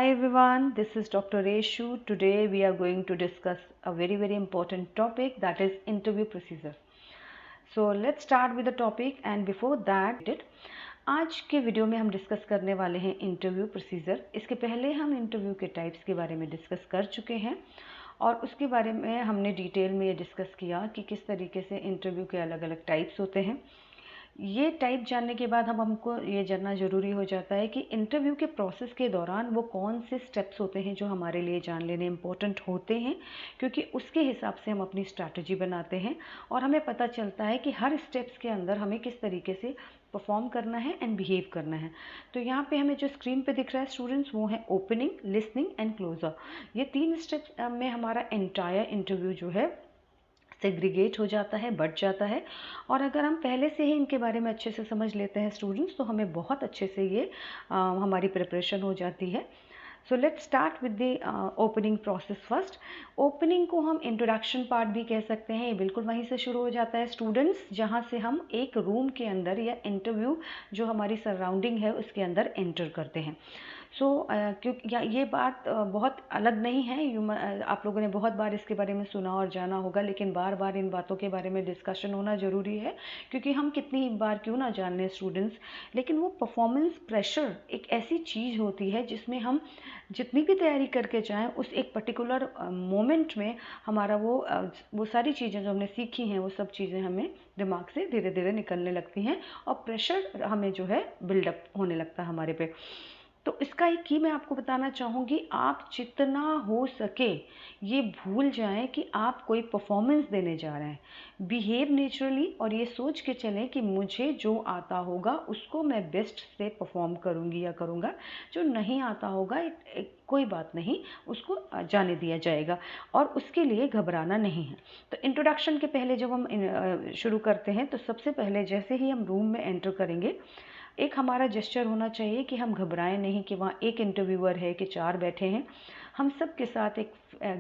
Hi everyone, this is Dr. Reshu. Today we are going to discuss a very important topic, that is interview procedure. So let's start with the topic, and before that आज के video में हम discuss करने वाले हैं interview procedure. इसके पहले हम इंटरव्यू के टाइप्स के बारे में डिस्कस कर चुके हैं और उसके बारे में हमने डिटेल में ये डिस्कस किया कि किस तरीके से इंटरव्यू के अलग अलग टाइप्स होते हैं। ये टाइप जानने के बाद हमको ये जानना ज़रूरी हो जाता है कि इंटरव्यू के प्रोसेस के दौरान वो कौन से स्टेप्स होते हैं जो हमारे लिए जान लेने इम्पोर्टेंट होते हैं, क्योंकि उसके हिसाब से हम अपनी स्ट्रैटेजी बनाते हैं और हमें पता चलता है कि हर स्टेप्स के अंदर हमें किस तरीके से परफॉर्म करना है एंड बिहेव करना है। तो यहाँ पे हमें जो स्क्रीन पे दिख रहा है स्टूडेंट्स, वो है ओपनिंग, लिसनिंग एंड क्लोजर। ये 3 स्टेप्स में हमारा एंटायर इंटरव्यू जो है सेग्रीगेट हो जाता है, बढ़ जाता है। और अगर हम पहले से ही इनके बारे में अच्छे से समझ लेते हैं स्टूडेंट्स, तो हमें बहुत अच्छे से ये हमारी प्रिपरेशन हो जाती है। So let's start with the opening process first. Opening को हम इंट्रोडक्शन पार्ट भी कह सकते हैं। ये बिल्कुल वहीं से शुरू हो जाता है स्टूडेंट्स, जहाँ से हम एक रूम के अंदर या इंटरव्यू जो हमारी सराउंडिंग है उसके अंदर एंटर करते हैं। क्योंकि ये बात बहुत अलग नहीं है, आप लोगों ने बहुत बार इसके बारे में सुना और जाना होगा, लेकिन बार बार इन बातों के बारे में डिस्कशन होना ज़रूरी है, क्योंकि हम कितनी बार क्यों ना जान लें स्टूडेंट्स, लेकिन वो परफॉर्मेंस प्रेशर एक ऐसी चीज़ होती है जिसमें हम जितनी भी तैयारी करके जाएं, उस एक पर्टिकुलर मोमेंट में हमारा वो सारी चीज़ें जो हमने सीखी हैं वो सब चीज़ें हमें दिमाग से धीरे धीरे निकलने लगती हैं और प्रेशर हमें जो है बिल्डअप होने लगता है हमारे पे। तो इसका एक की मैं आपको बताना चाहूँगी, आप जितना हो सके ये भूल जाएं कि आप कोई परफॉर्मेंस देने जा रहे हैं। बिहेव नेचुरली और ये सोच के चलें कि मुझे जो आता होगा उसको मैं बेस्ट से परफॉर्म करूँगी या करूँगा, जो नहीं आता होगा कोई बात नहीं, उसको जाने दिया जाएगा और उसके लिए घबराना नहीं है। तो इंट्रोडक्शन के पहले जब हम शुरू करते हैं, तो सबसे पहले जैसे ही हम रूम में एंटर करेंगे, एक हमारा जेस्चर होना चाहिए कि हम घबराएं नहीं कि वहाँ एक इंटरव्यूअर है कि 4 बैठे हैं। हम सब के साथ एक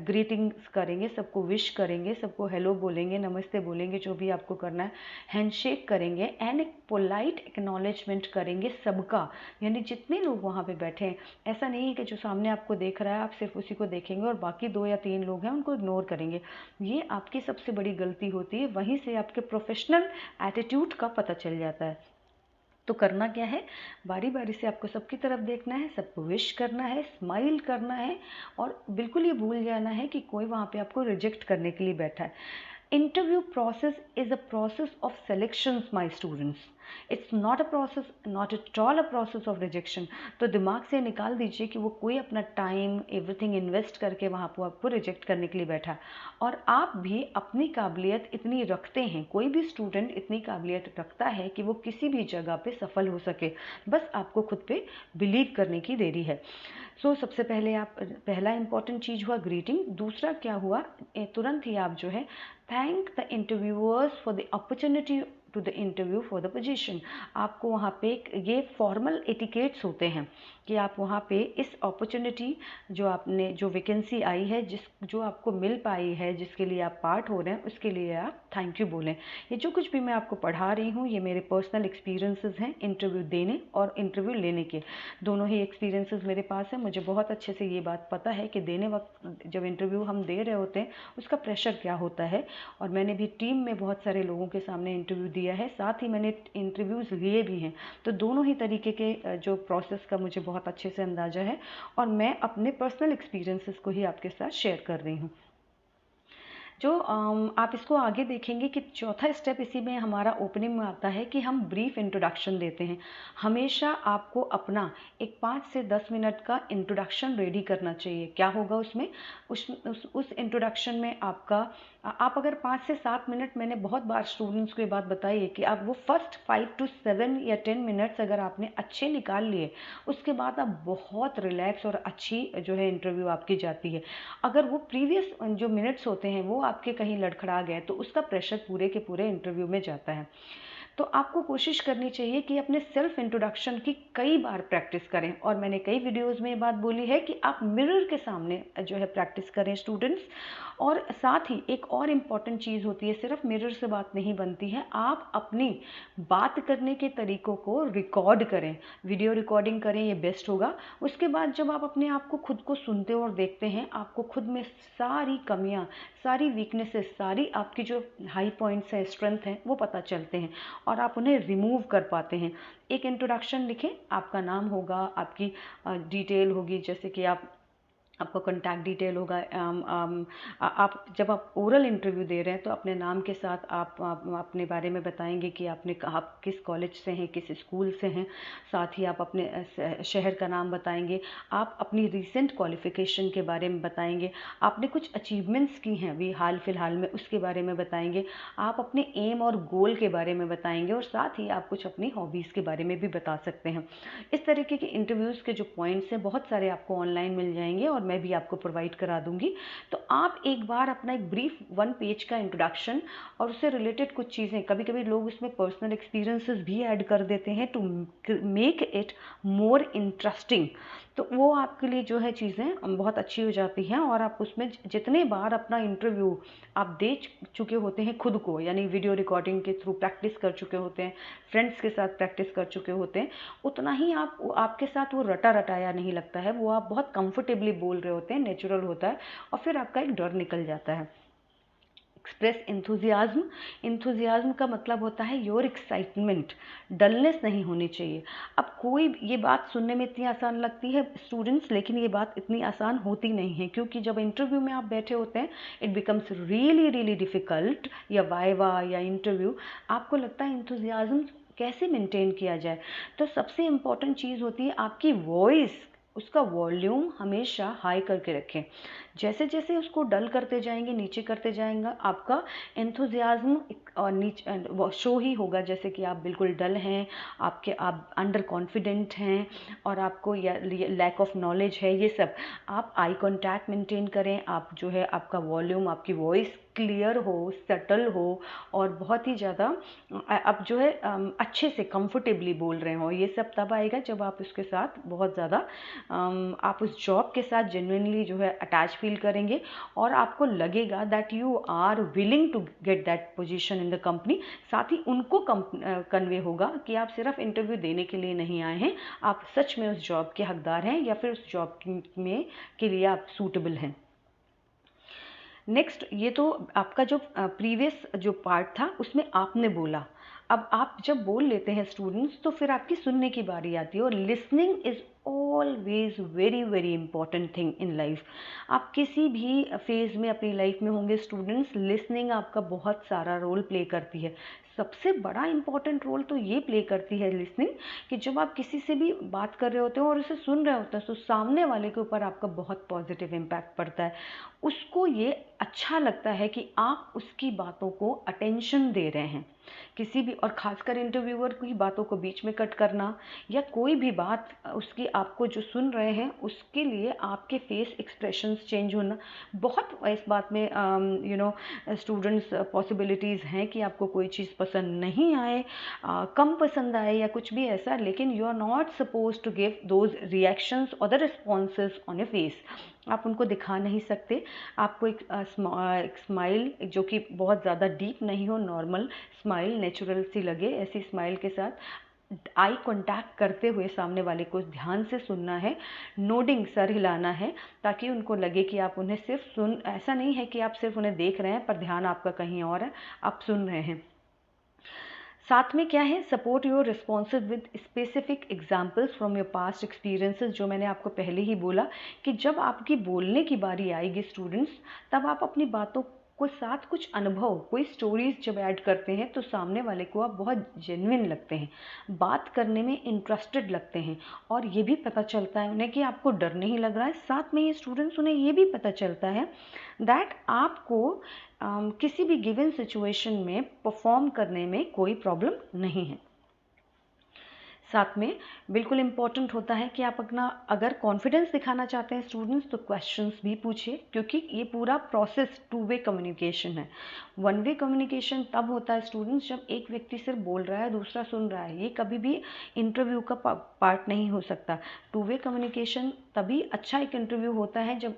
ग्रीटिंग्स करेंगे, सबको विश करेंगे, सबको हेलो बोलेंगे, नमस्ते बोलेंगे, जो भी आपको करना है, हैंडशेक करेंगे एंड एक पोलाइट एक्नॉलेजमेंट करेंगे सबका, यानी जितने लोग वहाँ पे बैठे हैं। ऐसा नहीं है कि जो सामने आपको देख रहा है आप सिर्फ उसी को देखेंगे और बाकी 2 या 3 लोग हैं उनको इग्नोर करेंगे। ये आपकी सबसे बड़ी गलती होती है, वहीं से आपके प्रोफेशनल एटीट्यूड का पता चल जाता है। तो करना क्या है, बारी बारी से आपको सबकी तरफ देखना है, सबको विश करना है, स्माइल करना है और बिल्कुल ये भूल जाना है कि कोई वहाँ पे आपको रिजेक्ट करने के लिए बैठा है। Interview process is a process of selections my students, it's not at all a process of rejection. तो दिमाग से निकाल दीजिए कि वो कोई अपना टाइम एवरीथिंग इन्वेस्ट करके वहाँ पर आपको रिजेक्ट करने के लिए बैठा है। और आप भी अपनी काबिलियत इतनी रखते हैं, कोई भी स्टूडेंट इतनी काबिलियत रखता है कि वो किसी भी जगह पे सफल हो सके, बस आपको खुद पे बिलीव करने की देरी है। सबसे पहले पहला इंपॉर्टेंट चीज़ हुआ ग्रीटिंग। दूसरा क्या हुआ, तुरंत ही आप जो है thank the interviewers for the opportunity to the interview for the position. आपको वहाँ पे ये फॉर्मल एटिकेट्स होते हैं कि आप वहाँ पे इस अपॉर्चुनिटी जो वैकेंसी आई है, जो आपको मिल पाई है, जिसके लिए आप पार्ट हो रहे हैं, उसके लिए आप थैंक यू बोलें। ये जो कुछ भी मैं आपको पढ़ा रही हूँ ये मेरे पर्सनल एक्सपीरियंसेस हैं, इंटरव्यू देने और इंटरव्यू लेने के दोनों ही एक्सपीरियंसेस मेरे पास है। मुझे बहुत अच्छे से ये बात पता है कि देने वक्त जब इंटरव्यू हम दे रहे होते हैं उसका प्रेशर क्या होता है, और मैंने भी टीम में बहुत सारे लोगों के सामने इंटरव्यू दिया है, साथ ही मैंने इंटरव्यूज़ लिए भी हैं। तो दोनों ही तरीके के जो प्रोसेस का मुझे बहुत अच्छे से अंदाज़ा है और मैं अपने पर्सनल एक्सपीरियंसेस को ही आपके साथ शेयर कर रही हूँ। जो आप इसको आगे देखेंगे कि चौथा स्टेप इसी में हमारा ओपनिंग में आता है कि हम ब्रीफ इंट्रोडक्शन देते हैं। हमेशा आपको अपना एक 5 से 10 मिनट का इंट्रोडक्शन रेडी करना चाहिए। क्या होगा उसमें, उस इंट्रोडक्शन में आप अगर 5 से 7 मिनट, मैंने बहुत बार स्टूडेंट्स को ये बात बताई है कि आप वो फर्स्ट 5 to 7 या 10 मिनट्स अगर आपने अच्छे निकाल लिए, उसके बाद आप बहुत रिलैक्स और अच्छी जो है इंटरव्यू आपकी जाती है। अगर वो प्रीवियस जो मिनट्स होते हैं वो आपके कहीं लड़खड़ा गए तो उसका प्रेशर पूरे के पूरे इंटरव्यू में जाता है। तो आपको कोशिश करनी चाहिए कि अपने सेल्फ इंट्रोडक्शन की कई बार प्रैक्टिस करें। और मैंने कई वीडियोज़ में ये बात बोली है कि आप मिरर के सामने जो है प्रैक्टिस करें स्टूडेंट्स। और साथ ही एक और इम्पॉर्टेंट चीज़ होती है, सिर्फ मिरर से बात नहीं बनती है, आप अपनी बात करने के तरीक़ों को रिकॉर्ड करें, वीडियो रिकॉर्डिंग करें, ये बेस्ट होगा। उसके बाद जब आप अपने आप को खुद को सुनते हो और देखते हैं, आपको खुद में सारी कमियां, सारी वीकनेसेस, सारी आपकी जो हाई पॉइंट्स हैं, स्ट्रेंथ हैं, वो पता चलते हैं और आप उन्हें रिमूव कर पाते हैं। एक इंट्रोडक्शन लिखें, आपका नाम होगा, आपकी डिटेल होगी, जैसे कि आपका कॉन्टैक्ट डिटेल होगा। आप जब आप ओरल इंटरव्यू दे रहे हैं तो अपने नाम के साथ आप अपने बारे में बताएंगे कि आप किस कॉलेज से हैं, किस स्कूल से हैं। साथ ही आप अपने शहर का नाम बताएंगे, आप अपनी रीसेंट क्वालिफ़िकेशन के बारे में बताएंगे, आपने कुछ अचीवमेंट्स की हैं अभी हाल फिलहाल में, उसके बारे में बताएंगे, आप अपने एम और गोल के बारे में बताएंगे, और साथ ही आप कुछ अपनी हॉबीज़ के बारे में भी बता सकते हैं। इस तरीके के इंटरव्यूज़ के जो पॉइंट्स हैं बहुत सारे आपको ऑनलाइन मिल जाएंगे और मैं भी आपको प्रोवाइड करा दूंगी। तो आप एक बार अपना एक ब्रीफ 1 पेज का इंट्रोडक्शन और उससे रिलेटेड कुछ चीज़ें, कभी कभी लोग उसमें पर्सनल एक्सपीरियंसेस भी ऐड कर देते हैं to make it more interesting. तो वो आपके लिए जो है चीज़ें बहुत अच्छी हो जाती हैं। और आप उसमें जितने बार अपना इंटरव्यू आप दे चुके होते हैं खुद को, यानी वीडियो रिकॉर्डिंग के थ्रू प्रैक्टिस कर चुके होते हैं, फ्रेंड्स के साथ प्रैक्टिस कर चुके होते हैं, उतना ही आपके साथ वो रटा रटाया नहीं लगता है, वो आप बहुत कंफर्टेबली बोल रहे होते हैं, नेचुरल होता है और फिर आपका एक डर निकल जाता है। एक्सप्रेस इंथुजियाज्म, इंथुजियाज्म का मतलब होता है योर एक्साइटमेंट, डलनेस नहीं होनी चाहिए। अब कोई ये बात सुनने में इतनी आसान लगती है स्टूडेंट्स, लेकिन ये बात इतनी आसान होती नहीं है, क्योंकि जब इंटरव्यू में आप बैठे होते हैं it becomes really really difficult, या वाइवा या इंटरव्यू, आपको लगता है इंथुजियाज्म कैसे मेंटेन किया जाए। तो सबसे इम्पॉर्टेंट चीज़ होती है आपकी वॉइस, उसका वॉल्यूम हमेशा हाई करके रखें। जैसे जैसे उसको डल करते जाएंगे, नीचे करते जाएंगे, आपका एंथुजियाज्म और नीचे शो ही होगा, जैसे कि आप बिल्कुल डल हैं, आप अंडर कॉन्फिडेंट हैं और आपको लैक ऑफ नॉलेज है। ये सब आप आई कांटेक्ट मेंटेन करें, आप जो है आपका वॉल्यूम, आपकी वॉइस क्लियर हो, सटल हो और बहुत ही ज़्यादा आप जो है अच्छे से कंफर्टेबली बोल रहे हो। ये सब तब आएगा जब आप उसके साथ बहुत ज़्यादा आप उस जॉब के साथ जेन्युइनली जो है अटैच फील करेंगे और आपको लगेगा that you are willing to get that position in the company. साथ ही उनको कन्वे होगा कि आप सिर्फ इंटरव्यू देने के लिए नहीं आए हैं, आप सच में उस जॉब के हकदार हैं या फिर उस जॉब में के लिए आप सूटेबल हैं। नेक्स्ट, ये तो आपका जो प्रीवियस जो पार्ट था उसमें आपने बोला। अब आप जब बोल लेते हैं स्टूडेंट्स, तो फिर आपकी सुनने की बारी आती है, और listening is always very very important thing in life. आप किसी भी फेज़ में अपनी लाइफ में होंगे स्टूडेंट्स, लिसनिंग आपका बहुत सारा रोल प्ले करती है। सबसे बड़ा इंपॉर्टेंट रोल तो ये प्ले करती है लिसनिंग, कि जब आप किसी से भी बात कर रहे होते हो और उसे सुन रहे होते हैं, तो सामने वाले के ऊपर आपका बहुत पॉजिटिव इम्पैक्ट पड़ता है। उसको ये अच्छा लगता है कि आप उसकी बातों को अटेंशन दे रहे हैं किसी भी, और ख़ासकर इंटरव्यूअर की बातों को बीच में कट करना या कोई भी बात उसकी आपको जो सुन रहे हैं उसके लिए आपके फेस एक्सप्रेशंस चेंज होना, बहुत इस बात में स्टूडेंट्स पॉसिबिलिटीज़ हैं कि आपको कोई चीज़ पसंद नहीं आए, कम पसंद आए या कुछ भी ऐसा, लेकिन you are not suppose to give those reactions और the responses on a face. आप उनको दिखा नहीं सकते। आपको एक स्माइल जो कि बहुत ज़्यादा डीप नहीं हो, नॉर्मल स्माइल नेचुरल सी लगे, ऐसी स्माइल के साथ आई कांटेक्ट करते हुए सामने वाले को ध्यान से सुनना है, नोडिंग, सर हिलाना है, ताकि उनको लगे कि आप उन्हें सिर्फ ऐसा नहीं है कि आप सिर्फ उन्हें देख रहे हैं पर ध्यान आपका कहीं और है, आप सुन रहे हैं। साथ में क्या है, support your responses with specific examples from your past experiences. जो मैंने आपको पहले ही बोला कि जब आपकी बोलने की बारी आएगी स्टूडेंट्स, तब आप अपनी बातों को साथ कुछ अनुभव, कोई स्टोरीज जब ऐड करते हैं तो सामने वाले को आप बहुत जेन्युइन लगते हैं, बात करने में इंटरेस्टेड लगते हैं, और ये भी पता चलता है उन्हें कि आपको डर नहीं लग रहा है। साथ में ये स्टूडेंट्स, उन्हें ये भी पता चलता है दैट आपको किसी भी गिवन सिचुएशन में परफॉर्म करने में कोई प्रॉब्लम नहीं है। साथ में बिल्कुल इम्पॉर्टेंट होता है कि आप अपना अगर कॉन्फिडेंस दिखाना चाहते हैं स्टूडेंट्स, तो क्वेश्चंस भी पूछिए, क्योंकि ये पूरा प्रोसेस 2 वे कम्युनिकेशन है। 1 वे कम्युनिकेशन तब होता है स्टूडेंट्स जब एक व्यक्ति सिर्फ बोल रहा है, दूसरा सुन रहा है। ये कभी भी इंटरव्यू का पार्ट नहीं हो सकता। 2 वे कम्युनिकेशन तभी अच्छा एक इंटरव्यू होता है जब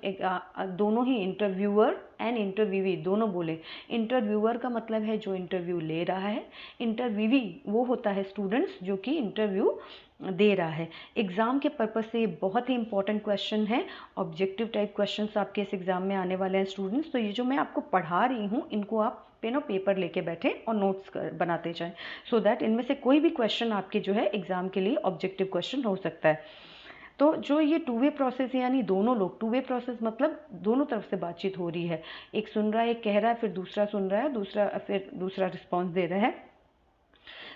दोनों ही इंटरव्यूअर एंड इंटरव्यूवी दोनों बोले। इंटरव्यूअर का मतलब है जो इंटरव्यू ले रहा है, इंटरव्यूवी वो होता है स्टूडेंट्स जो कि इंटरव्यू दे रहा है। एग्ज़ाम के पर्पज़ से ये बहुत ही इंपॉर्टेंट क्वेश्चन है। ऑब्जेक्टिव टाइप क्वेश्चंस आपके इस एग्ज़ाम में आने वाले हैं स्टूडेंट्स। तो ये जो मैं आपको पढ़ा रही हूँ, इनको आप पेन और पेपर लेके बैठे और नोट्स बनाते जाएं, सो दैट इनमें से कोई भी क्वेश्चन आपके जो है एग्ज़ाम के लिए ऑब्जेक्टिव क्वेश्चन हो सकता है। तो जो ये 2 वे प्रोसेस, यानी दोनों लोग, 2 वे प्रोसेस मतलब दोनों तरफ से बातचीत हो रही है। एक सुन रहा है, एक कह रहा है, फिर दूसरा सुन रहा है, फिर दूसरा रिस्पॉन्स दे रहा है।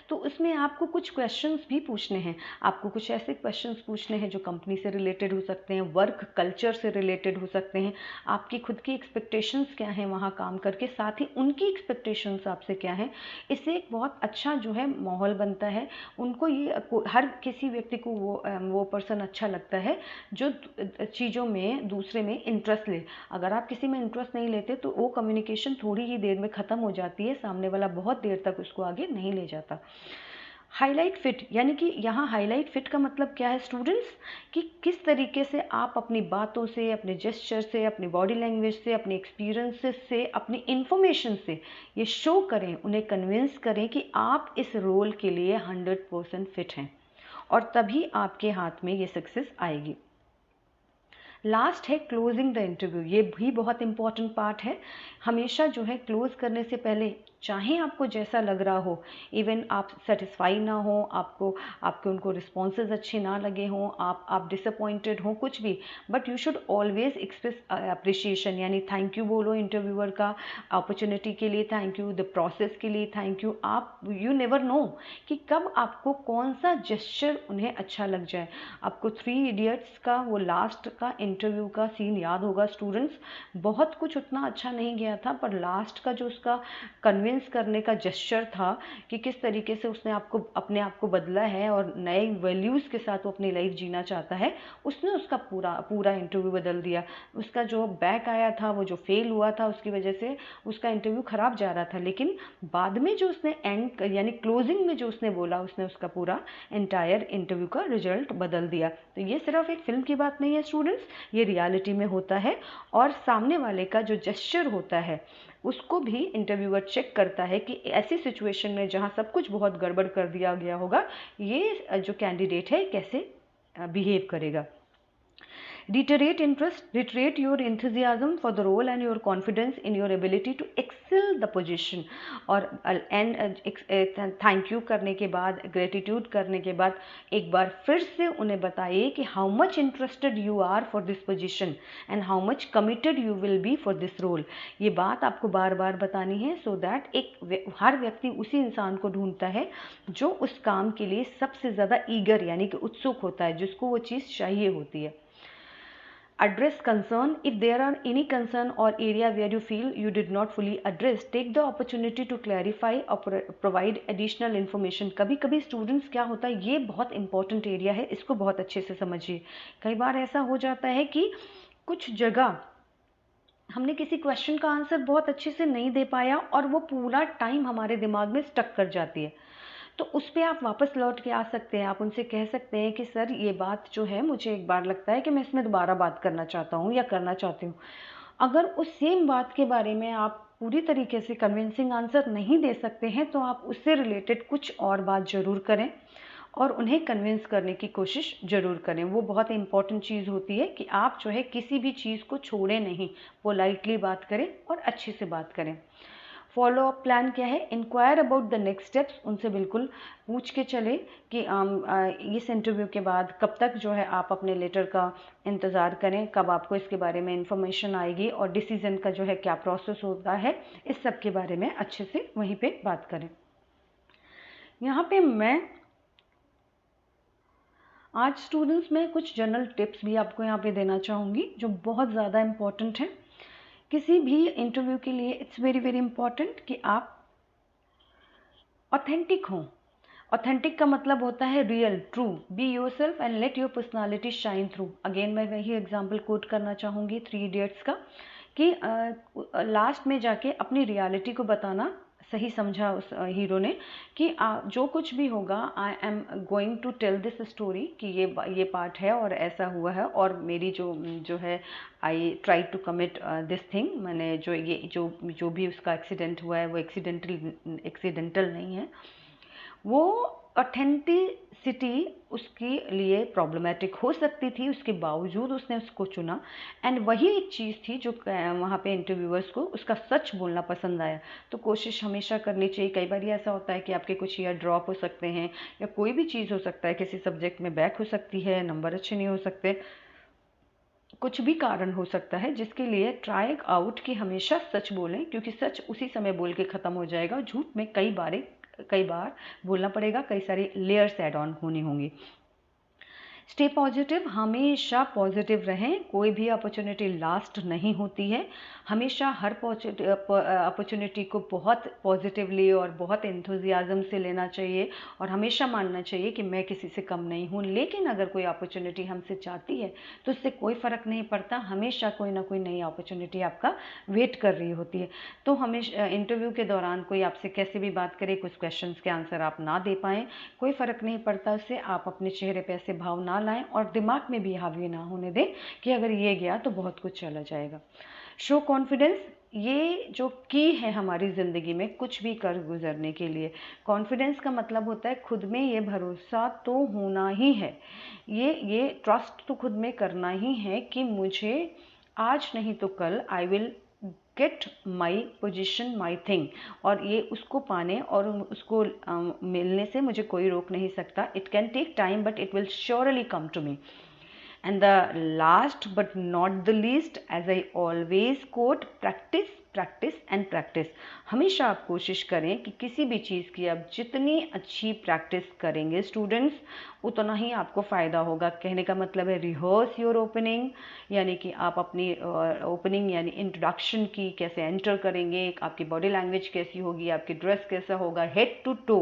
तो उसमें आपको कुछ क्वेश्चंस भी पूछने हैं। आपको कुछ ऐसे क्वेश्चंस पूछने हैं जो कंपनी से रिलेटेड हो सकते हैं, वर्क कल्चर से रिलेटेड हो सकते हैं, आपकी खुद की एक्सपेक्टेशंस क्या हैं वहाँ काम करके, साथ ही उनकी एक्सपेक्टेशंस आपसे क्या हैं। इससे एक बहुत अच्छा जो है माहौल बनता है। उनको ये हर किसी व्यक्ति को वो पर्सन अच्छा लगता है जो चीज़ों में दूसरे में इंटरेस्ट ले। अगर आप किसी में इंटरेस्ट नहीं लेते तो वो कम्युनिकेशन थोड़ी ही देर में ख़त्म हो जाती है, सामने वाला बहुत देर तक उसको आगे नहीं ले जाता। हाईलाइट फिट, यानी कि यहाँ हाईलाइट फिट का मतलब क्या है स्टूडेंट्स, कि किस तरीके से आप अपनी बातों से, अपने जेस्चर से, अपनी बॉडी लैंग्वेज से, अपने एक्सपीरियंसेस से, अपनी इंफॉर्मेशन से ये शो करें, उन्हें कन्विंस करें कि आप इस रोल के लिए 100% फिट हैं, और तभी आपके हाथ में ये सक्सेस आएगी। लास्ट है क्लोजिंग द इंटरव्यू। ये भी बहुत इंपॉर्टेंट पार्ट है। हमेशा जो है क्लोज करने से पहले, चाहे आपको जैसा लग रहा हो, इवन आप सेटिस्फाई ना हो, आपके उनको रिस्पॉन्सेज अच्छे ना लगे हों, आप डिसअपॉइंटेड हों, कुछ भी, but you should always express appreciation, यानी थैंक यू बोलो इंटरव्यूअर का, अपॉर्चुनिटी के लिए थैंक यू, द प्रोसेस के लिए थैंक यू। आप यू नेवर नो कि कब आपको कौन सा जेस्चर उन्हें अच्छा लग जाए। आपको 3 इडियट्स का वो लास्ट का इंटरव्यू का सीन याद होगा स्टूडेंट्स। बहुत कुछ उतना अच्छा नहीं गया था, पर लास्ट का जो उसका कन्विंस करने का जेस्चर था कि किस तरीके से उसने अपने आप को बदला है और नए वैल्यूज़ के साथ वो अपनी लाइफ जीना चाहता है, उसने उसका पूरा इंटरव्यू बदल दिया। उसका जो बैक आया था, वो जो फेल हुआ था, उसकी वजह से उसका इंटरव्यू ख़राब जा रहा था, लेकिन बाद में जो उसने एंड यानी क्लोजिंग में जो उसने बोला, उसने उसका पूरा एंटायर इंटरव्यू का रिजल्ट बदल दिया। तो ये सिर्फ एक फिल्म की बात नहीं है स्टूडेंट्स, ये रियलिटी में होता है। और सामने वाले का जो जेस्चर होता है उसको भी इंटरव्यूअर चेक करता है कि ऐसी सिचुएशन में जहाँ सब कुछ बहुत गड़बड़ कर दिया गया होगा, ये जो कैंडिडेट है कैसे बिहेव करेगा। Reiterate interest, reiterate your enthusiasm for the role and your confidence in your ability to excel the position। और थैंक यू करने के बाद, ग्रेटिट्यूड करने के बाद, एक बार फिर से उन्हें बताइए कि how much interested you are for this position and how much committed you will be for this role. ये बात आपको बार बार बतानी है, सो दैट हर व्यक्ति उसी इंसान को ढूंढता है जो उस काम के लिए सबसे ज़्यादा ईगर यानी कि उत्सुक होता है, जिसको वो चीज़ चाहिए होती है। Address concern. If there are any concern or area where you feel you did not fully address, take the opportunity to clarify or provide additional information। कभी कभी स्टूडेंट्स क्या होता है, ये बहुत इंपॉर्टेंट एरिया है, इसको बहुत अच्छे से समझिए। कई बार ऐसा हो जाता है कि कुछ जगह हमने किसी क्वेश्चन का आंसर बहुत अच्छे से नहीं दे पाया और वो पूरा टाइम हमारे दिमाग में स्टक कर जाती है। तो उस पर आप वापस लौट के आ सकते हैं। आप उनसे कह सकते हैं कि सर ये बात जो है, मुझे एक बार लगता है कि मैं इसमें दोबारा बात करना चाहता हूँ या करना चाहती हूँ। अगर उस सेम बात के बारे में आप पूरी तरीके से कन्विंसिंग आंसर नहीं दे सकते हैं, तो आप उससे रिलेटेड कुछ और बात ज़रूर करें और उन्हें कन्विंस करने की कोशिश ज़रूर करें। वो बहुत इंपॉर्टेंट चीज़ होती है कि आप जो है किसी भी चीज़ को छोड़ें नहीं, पोलाइटली बात करें और अच्छे से बात करें। फॉलो अप प्लान क्या है, enquire about the next steps. उनसे बिल्कुल पूछ के चले कि इस इंटरव्यू के बाद कब तक जो है आप अपने लेटर का इंतज़ार करें, कब आपको इसके बारे में इंफॉर्मेशन आएगी और डिसीज़न का जो है क्या प्रोसेस होता है, इस सब के बारे में अच्छे से वहीं पे बात करें। यहाँ पे मैं आज स्टूडेंट्स में कुछ जनरल टिप्स भी आपको यहाँ पे देना चाहूँगी जो बहुत ज़्यादा इम्पॉर्टेंट है किसी भी इंटरव्यू के लिए। इट्स वेरी वेरी इंपॉर्टेंट कि आप ऑथेंटिक हों। ऑथेंटिक का मतलब होता है real, true. Be your self and let your personality shine through. Again मैं वही एग्जाम्पल कोट करना चाहूँगी 3 इडियट्स का, कि लास्ट में जाके अपनी रियलिटी को बताना सही समझा उस हीरो ने, कि जो कुछ भी होगा I am going to tell this story, कि ये पार्ट है और ऐसा हुआ है, और मेरी जो है I try to commit this thing, मैंने जो भी उसका एक्सीडेंट हुआ है वो एक्सीडेंटल नहीं है। वो ऑथेंटिसिटी उसके लिए प्रॉब्लमेटिक हो सकती थी, उसके बावजूद उसने उसको चुना, एंड वही एक चीज़ थी जो वहाँ पे इंटरव्यूअर्स को उसका सच बोलना पसंद आया। तो कोशिश हमेशा करनी चाहिए। कई बार ऐसा होता है कि आपके कुछ ईयर ड्रॉप हो सकते हैं, या कोई भी चीज़ हो सकता है, किसी सब्जेक्ट में बैक हो सकती है, नंबर अच्छे नहीं हो सकते, कुछ भी कारण हो सकता है, जिसके लिए ट्राई आउट कि हमेशा सच बोलें, क्योंकि सच उसी समय बोल के ख़त्म हो जाएगा। झूठ में कई बार बोलना पड़ेगा, कई सारी लेयर्स ऐड ऑन होनी होंगी। स्टे पॉजिटिव, हमेशा पॉजिटिव रहें। कोई भी अपॉर्चुनिटी लास्ट नहीं होती है। हमेशा हर अपॉर्चुनिटी को बहुत पॉजिटिवली और बहुत एंथुजियाज्म से लेना चाहिए, और हमेशा मानना चाहिए कि मैं किसी से कम नहीं हूँ। लेकिन अगर कोई अपॉर्चुनिटी हमसे चाहती है तो उससे कोई फ़र्क नहीं पड़ता, हमेशा कोई ना कोई नई अपॉर्चुनिटी आपका वेट कर रही होती है। तो हमेशा इंटरव्यू के दौरान कोई आपसे कैसे भी बात करे, कुछ क्वेश्चंस के आंसर आप ना दे पाएँ, कोई फ़र्क नहीं पड़ता। उससे आप अपने चेहरे पे ऐसे भाव ना लाएं, और दिमाग में भी हावी ना होने दें कि अगर ये गया तो बहुत कुछ चला जाएगा। शो कॉन्फिडेंस, ये जो की है हमारी ज़िंदगी में कुछ भी कर गुजरने के लिए। कॉन्फिडेंस का मतलब होता है खुद में ये भरोसा तो होना ही है, ये ट्रस्ट तो खुद में करना ही है कि मुझे आज नहीं तो कल I will get my position, my thing, और ये उसको पाने और उसको मिलने से मुझे कोई रोक नहीं सकता। It can take time but it will surely come to me. And the last but not the least, as I always quote, practice practice and practice. हमेशा आप कोशिश करें कि किसी भी चीज़ की आप जितनी अच्छी प्रैक्टिस करेंगे स्टूडेंट्स, उतना ही आपको फ़ायदा होगा। कहने का मतलब है रिहर्स योर ओपनिंग, यानी कि आप अपनी ओपनिंग यानी इंट्रोडक्शन की कैसे एंटर करेंगे, आपकी बॉडी लैंग्वेज कैसी होगी, आपकी ड्रेस कैसा होगा, हेड टू टो,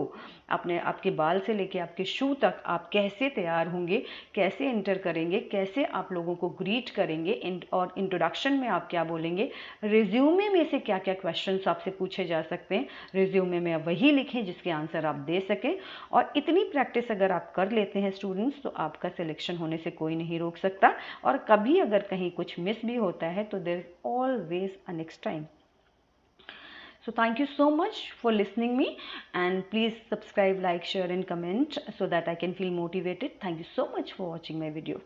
आपके बाल से लेके आपके शू तक आप कैसे तैयार होंगे, कैसे एंटर करेंगे, कैसे आप लोगों को ग्रीट करेंगे, और इंट्रोडक्शन में आप क्या बोलेंगे, रिज्यूमे में से क्या क्या क्वेश्चंस आपसे पूछे जा सकते हैं, रिज्यूमे में वही लिखें जिसके आंसर आप दे सकें। और इतनी प्रैक्टिस अगर आप कर लेते हैं स्टूडेंट्स, तो आपका सिलेक्शन होने से कोई नहीं रोक सकता। और कभी अगर कहीं कुछ मिस भी होता है तो there is always a next time. So thank you so much for listening me, and please subscribe, like, share and comment so that I can feel motivated. Thank you so much for watching my video.